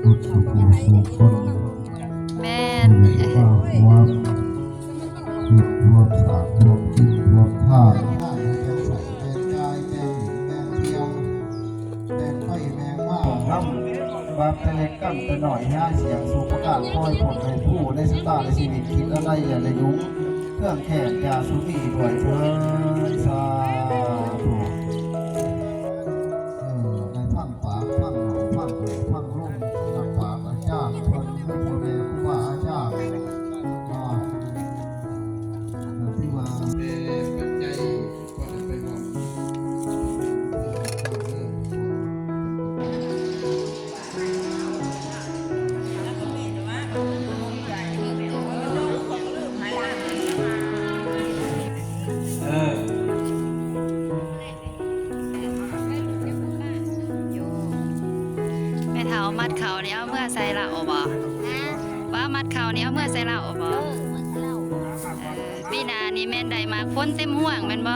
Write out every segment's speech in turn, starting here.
ทุกสุขสุขคนแม่นว่าหัวจิตหัวสาหัวจิตหัวผ้าได้เป็นใส่เป็นกายเป็นหญิงเป็นเทียมเป็นไฟแมงว่าล่ำบางแต่เล็กกันแต่หน่อยห้าเสียงสูประกาศคอยผลในผู้ในสตาในชีวิตคิดอะไรอย่าได้ยุ่งเครื่องแขนยาสุนีด้วยเถิดสาธุในพังป่าพังหนองพังหูพังรุ่งนักป่าอาจารย์คนผู้เรียนผู้ว่าอาจารย์ที่ว่าปัจจัยก่อนไปบอกแม่เฒ่ามัดเขานี่เอาเมื่อใส่ละโอบ่ว่ามัดเขานี่เอาเมื่อใส่ละโอบ่ปีหน้านี่แม่นได้มาคนเต็มห่วงแม่นบ่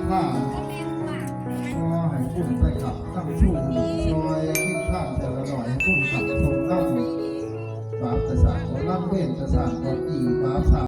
ข้าก็ให้คุณไปขับตั้งชู้ซอยขึ้นข้างแต่ละหน่อยให้คุณขับชมตั้งบาปแต่สารของร่ำเว้นแต่สารของอีบาป